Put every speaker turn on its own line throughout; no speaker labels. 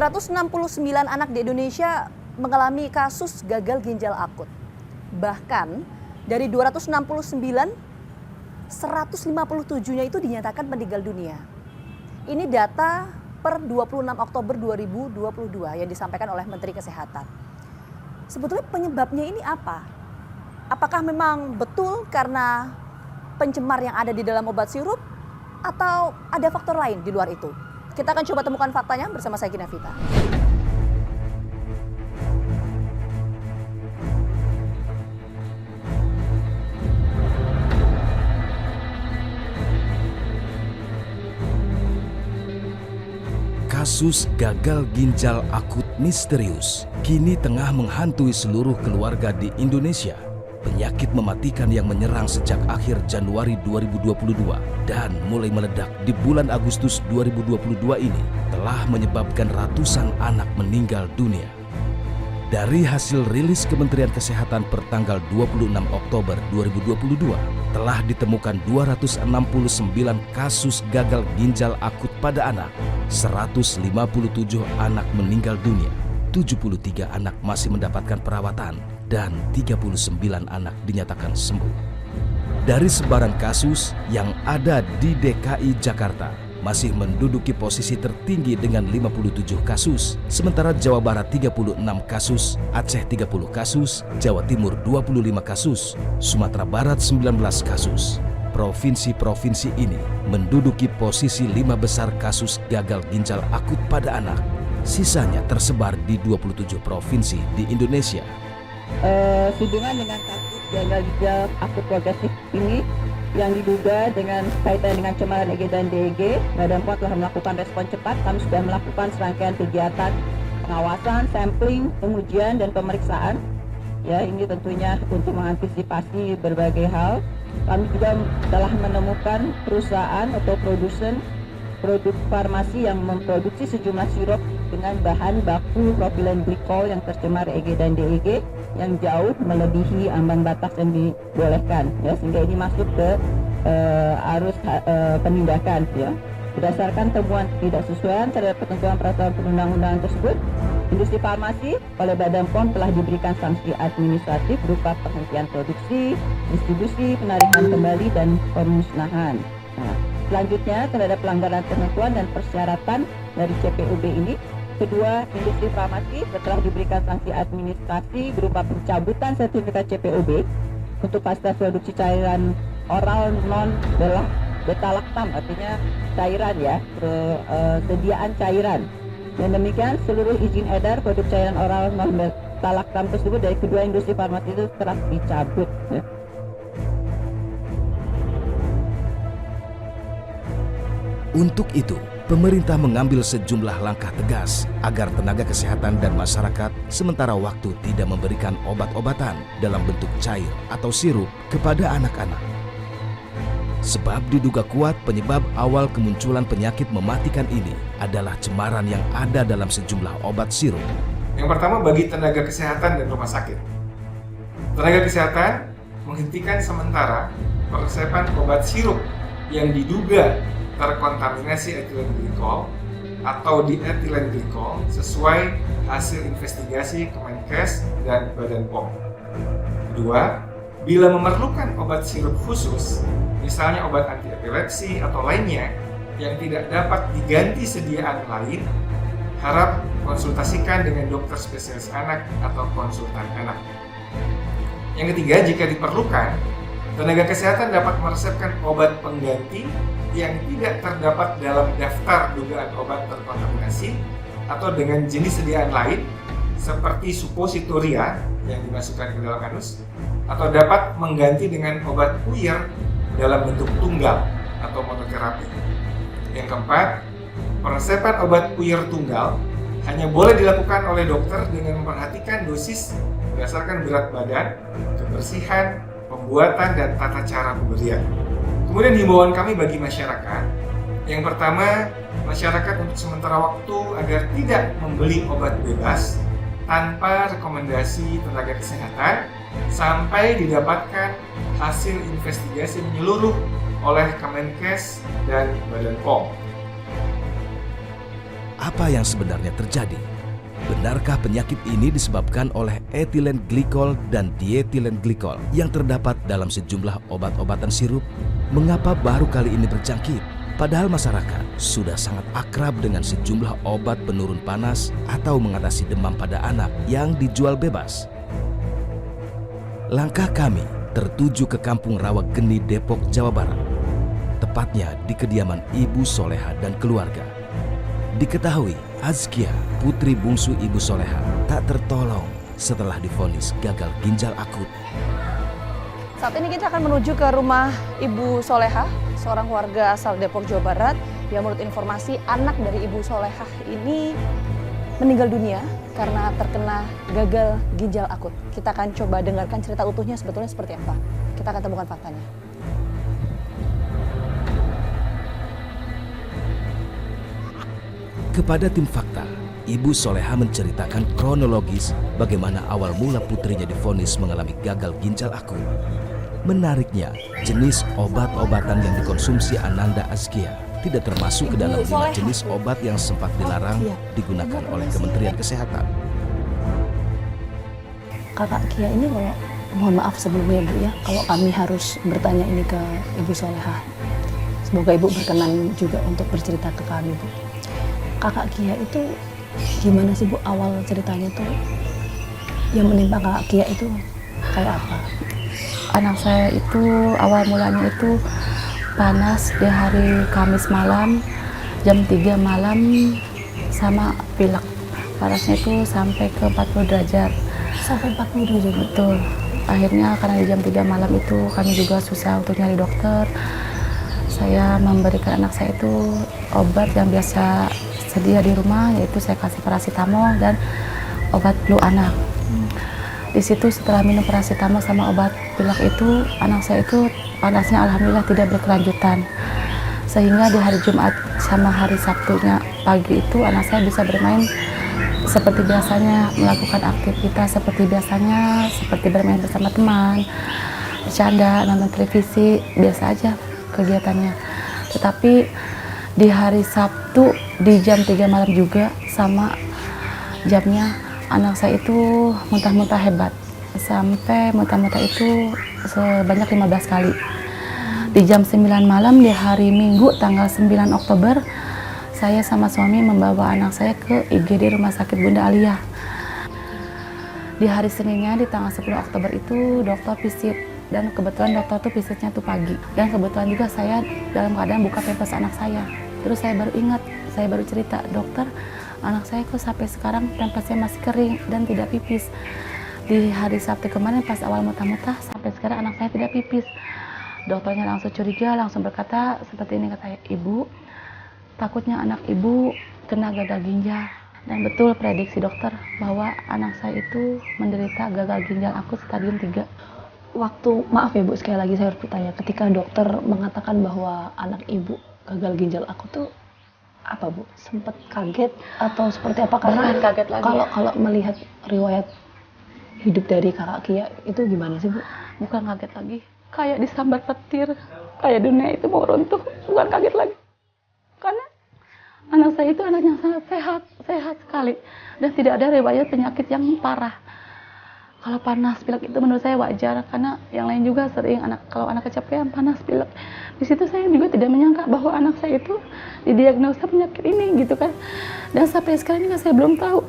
269 anak di Indonesia mengalami kasus gagal ginjal akut. Bahkan dari 269, 157-nya itu dinyatakan meninggal dunia. Ini data per 26 Oktober 2022 yang disampaikan oleh Menteri Kesehatan. Sebetulnya penyebabnya ini apa? Apakah memang betul karena pencemar yang ada di dalam obat sirup atau ada faktor lain di luar itu? Kita akan coba temukan faktanya bersama saya Gina Vita.
Kasus gagal ginjal akut misterius kini tengah menghantui seluruh keluarga di Indonesia. Penyakit mematikan yang menyerang sejak akhir Januari 2022 dan mulai meledak di bulan Agustus 2022 ini telah menyebabkan ratusan anak meninggal dunia. Dari hasil rilis Kementerian Kesehatan per tanggal 26 Oktober 2022, telah ditemukan 269 kasus gagal ginjal akut pada anak, 157 anak meninggal dunia, 73 anak masih mendapatkan perawatan, dan 39 anak dinyatakan sembuh. Dari sebaran kasus yang ada di DKI Jakarta, masih menduduki posisi tertinggi dengan 57 kasus, sementara Jawa Barat 36 kasus, Aceh 30 kasus, Jawa Timur 25 kasus, Sumatera Barat 19 kasus. Provinsi-provinsi ini menduduki posisi 5 besar kasus gagal ginjal akut pada anak. Sisanya tersebar di 27 provinsi di Indonesia.
Hubungan dengan kasus gagal ginjal akut progresif ini yang diduga dengan kaitan dengan cemaran EG dan DEG, Badan POM telah melakukan respon cepat. Kami sudah melakukan serangkaian kegiatan pengawasan, sampling, pengujian, dan pemeriksaan. Ya, ini tentunya untuk mengantisipasi berbagai hal. Kami juga telah menemukan perusahaan atau produsen produk farmasi yang memproduksi sejumlah sirup dengan bahan baku propilen glikol yang tercemar EG dan DEG yang jauh melebihi ambang batas yang dibolehkan, ya, sehingga ini masuk ke arus penindakan, ya. Berdasarkan temuan ketidaksesuaian terhadap ketentuan peraturan perundang-undangan tersebut, industri farmasi oleh Badan POM telah diberikan sanksi administratif berupa penghentian produksi, distribusi, penarikan kembali, dan pemusnahan. Nah, selanjutnya terhadap pelanggaran ketentuan dan persyaratan dari CPOB ini, kedua industri farmasi setelah diberikan sanksi administrasi berupa pencabutan sertifikat CPOB untuk fasilitas produksi cairan oral non beta-lactam, artinya cairan, ya, sediaan cairan. Dan demikian seluruh izin edar produk cairan oral non beta-lactam tersebut dari kedua industri farmasi itu telah dicabut, ya.
Untuk itu, pemerintah mengambil sejumlah langkah tegas agar tenaga kesehatan dan masyarakat sementara waktu tidak memberikan obat-obatan dalam bentuk cair atau sirup kepada anak-anak. Sebab diduga kuat penyebab awal kemunculan penyakit mematikan ini adalah cemaran yang ada dalam sejumlah obat sirup.
Yang pertama, bagi tenaga kesehatan dan rumah sakit. Tenaga kesehatan menghentikan sementara peresepan obat sirup yang diduga terkontaminasi etilen glikol atau dietilen glikol sesuai hasil investigasi Kemenkes dan Badan POM. Kedua, bila memerlukan obat sirup khusus, misalnya obat anti epilepsi atau lainnya yang tidak dapat diganti sediaan lain, harap konsultasikan dengan dokter spesialis anak atau konsultan anak. Yang ketiga, jika diperlukan, tenaga kesehatan dapat meresepkan obat pengganti yang tidak terdapat dalam daftar dugaan obat terkontaminasi atau dengan jenis sediaan lain seperti suppositoria yang dimasukkan ke dalam anus, atau dapat mengganti dengan obat puyer dalam bentuk tunggal atau monoterapi. Yang keempat, peresepan obat puyer tunggal hanya boleh dilakukan oleh dokter dengan memperhatikan dosis berdasarkan berat badan, kebersihan, pembuatan, dan tata cara pemberian. Kemudian himbauan kami bagi masyarakat, yang pertama, masyarakat untuk sementara waktu agar tidak membeli obat bebas tanpa rekomendasi tenaga kesehatan sampai didapatkan hasil investigasi menyeluruh oleh Kemenkes dan Badan POM.
apa yang sebenarnya terjadi? Benarkah penyakit ini disebabkan oleh etilen glikol dan dietilen glikol yang terdapat dalam sejumlah obat-obatan sirup? Mengapa baru kali ini berjangkit? Padahal masyarakat sudah sangat akrab dengan sejumlah obat penurun panas atau mengatasi demam pada anak yang dijual bebas. Langkah kami tertuju ke Kampung Rawageni, Depok, Jawa Barat. Tepatnya di kediaman Ibu Soleha dan keluarga. Diketahui Azkia, putri bungsu Ibu Soleha, tak tertolong setelah divonis gagal ginjal akut.
Saat ini kita akan menuju ke rumah Ibu Soleha, seorang warga asal Depok, Jawa Barat, yang menurut informasi anak dari Ibu Soleha ini meninggal dunia karena terkena gagal ginjal akut. Kita akan coba dengarkan cerita utuhnya sebetulnya seperti apa. Kita akan temukan faktanya.
Kepada tim fakta, Ibu Soleha menceritakan kronologis bagaimana awal mula putrinya divonis mengalami gagal ginjal akut. Menariknya, jenis obat-obatan yang dikonsumsi Ananda Azkia tidak termasuk ke dalam 5 jenis obat yang sempat dilarang digunakan oleh Kementerian Kesehatan.
Kakak Kia ini kalau, mohon maaf sebelumnya Bu ya, kalau kami harus bertanya ini ke Ibu Soleha. Semoga Ibu berkenan juga untuk bercerita ke kami Bu. Kakak Kia itu gimana sih Bu awal ceritanya tuh yang menimpa Kakak Kia itu kayak apa?
Anak saya itu awal mulanya itu panas di hari Kamis malam jam 3 malam sama pilek. Panasnya itu sampai ke 40 derajat.
Sampai 40 derajat?
Betul. Akhirnya karena di jam 3 malam itu kami juga susah untuk nyari dokter. Saya memberikan anak saya itu obat yang biasa sedia di rumah, yaitu saya kasih paracetamol dan obat flu anak. Di situ setelah minum paracetamol sama obat pilek itu, anak saya itu panasnya alhamdulillah tidak berkelanjutan. Sehingga di hari Jumat sama hari Sabtunya pagi itu anak saya bisa bermain seperti biasanya, melakukan aktivitas seperti biasanya, seperti bermain bersama teman, bercanda, nonton televisi, biasa aja kegiatannya. Tetapi di hari Sabtu di jam 3 malam juga sama jamnya, anak saya itu muntah-muntah hebat. Sampai muntah-muntah itu sebanyak 15 kali. Di jam 9 malam di hari Minggu tanggal 9 Oktober, saya sama suami membawa anak saya ke IGD Rumah Sakit Bunda Alia. Di hari Seninnya di tanggal 10 Oktober itu dokter visit, dan kebetulan dokter tuh visitnya tuh pagi. Dan kebetulan juga saya dalam keadaan buka pampers anak saya. Terus saya baru ingat, saya baru cerita, dokter, anak saya kok sampai sekarang pampersnya masih kering dan tidak pipis. Di hari Sabtu kemarin pas awal muntah-muntah sampai sekarang anak saya tidak pipis. Dokternya langsung curiga, langsung berkata seperti ini, kata Ibu, takutnya anak Ibu kena gagal ginjal. Dan betul prediksi dokter bahwa anak saya itu menderita gagal ginjal akut stadium 3.
Waktu, maaf ya Bu, sekali lagi saya harus bertanya, ketika dokter mengatakan bahwa anak Ibu gagal ginjal akut tuh apa Bu? Sempat kaget atau seperti apa? Karena
Bukan kaget lagi.
Kalau melihat riwayat hidup dari Kakak Kia itu gimana sih Bu?
Bukan kaget lagi, kayak disambar petir, kayak dunia itu mau runtuh. Bukan kaget lagi, karena anak saya itu anak yang sangat sehat sekali dan tidak ada riwayat penyakit yang parah. Kalau panas pilek itu menurut saya wajar, karena yang lain juga sering kalau anak kecapean panas pilek. Di situ saya juga tidak menyangka bahwa anak saya itu didiagnosa penyakit ini gitu kan. Dan sampai sekarang ini saya belum tahu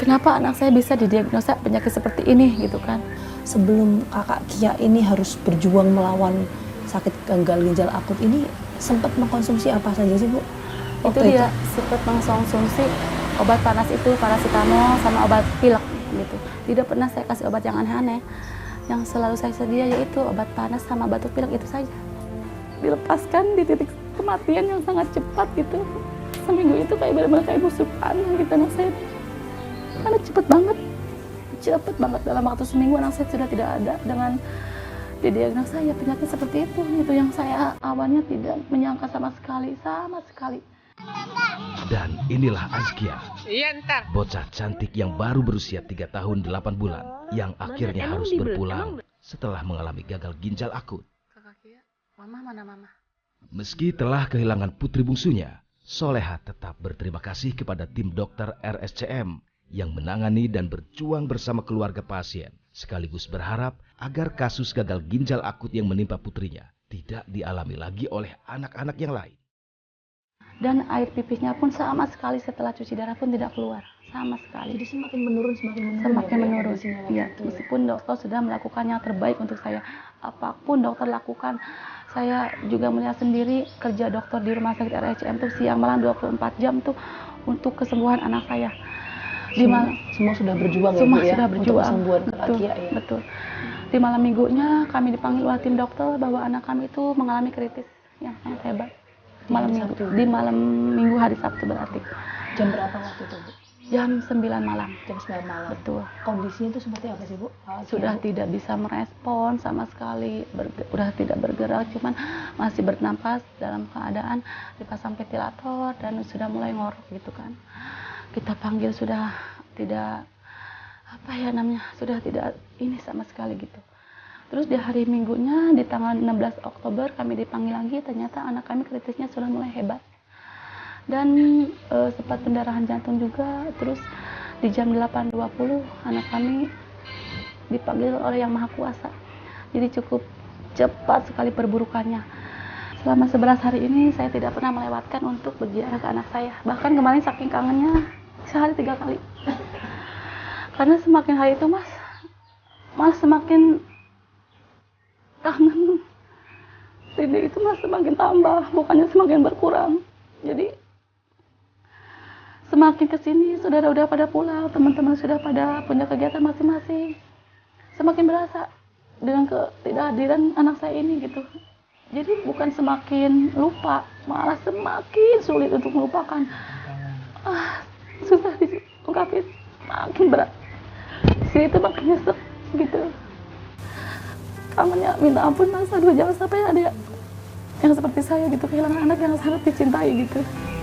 kenapa anak saya bisa didiagnosa penyakit seperti ini gitu kan.
Sebelum Kakak Kia ini harus berjuang melawan sakit gagal ginjal akut ini, sempat mengkonsumsi apa saja sih Bu?
Itu dia sempat mengkonsumsi obat panas itu, paracetamol sama obat pilek gitu. Tidak pernah saya kasih obat yang aneh-aneh. Yang selalu saya sedia yaitu obat panas sama batuk pilek itu saja. Dilepaskan di titik kematian yang sangat cepat gitu. Seminggu itu kayak benar-benar kayak busuk panah gitu anak saya. Karena cepet banget dalam waktu seminggu anak saya sudah tidak ada dengan didiagnosa ya penyakit seperti itu. Itu yang saya awalnya tidak menyangka sama sekali.
Dan inilah Azkia, bocah cantik yang baru berusia 3 tahun 8 bulan, yang akhirnya harus berpulang setelah mengalami gagal ginjal akut.
Kakak Kia, mama mana mama?
Meski telah kehilangan putri bungsunya, Soleha tetap berterima kasih kepada tim dokter RSCM yang menangani dan berjuang bersama keluarga pasien, sekaligus berharap agar kasus gagal ginjal akut yang menimpa putrinya tidak dialami lagi oleh anak-anak yang lain.
Dan air pipisnya pun sama sekali setelah cuci darah pun tidak keluar, sama sekali.
Jadi semakin menurun.
Semakin menurun. Ya, meskipun dokter sudah melakukan yang terbaik untuk saya, apapun dokter lakukan, saya juga melihat sendiri kerja dokter di rumah sakit RSCM tuh siang malam 24 jam tuh untuk kesembuhan anak saya.
Semua sudah berjuang
Semua
ya, Bu,
sudah
untuk
berjuang.
kesembuhan
Betul,
Akia ya.
betul. Di malam minggunya kami dipanggil oleh tim dokter bahwa anak kami itu mengalami kritis yang sangat hebat. Di malam minggu hari Sabtu berarti.
Jam berapa waktu itu, Bu?
Jam 9 malam.
Jam 9 malam.
Betul.
Kondisinya itu seperti apa sih, Bu?
Sudah tidak bisa merespon sama sekali, sudah tidak bergerak, cuman masih bernapas dalam keadaan dipasang ventilator dan sudah mulai ngorok gitu kan. Kita panggil sudah tidak sudah tidak ini sama sekali gitu. Terus di hari minggunya di tanggal 16 Oktober kami dipanggil lagi, ternyata anak kami kritisnya sudah mulai hebat. Dan sempat pendarahan jantung juga. Terus di jam 8.20 anak kami dipanggil oleh Yang Maha Kuasa. Jadi cukup cepat sekali perburukannya. Selama 11 hari ini saya tidak pernah melewatkan untuk berziarah ke anak saya. Bahkan kemarin saking kangennya sehari 3 kali. Karena semakin hari itu Mas semakin kangen. Rindu itu Mas semakin tambah, bukannya semakin berkurang. Jadi semakin kesini saudara udah pada pulang, teman-teman sudah pada punya kegiatan masing-masing. Semakin berasa dengan ketidakhadiran anak saya ini gitu. Jadi bukan semakin lupa, malah semakin sulit untuk melupakan. Susah diungkapin, makin berat. Sini itu makin nyesek gitu. Kangennya minta ampun Mas, aduh jangan sampai ada yang seperti saya gitu kehilangan anak yang sangat dicintai gitu.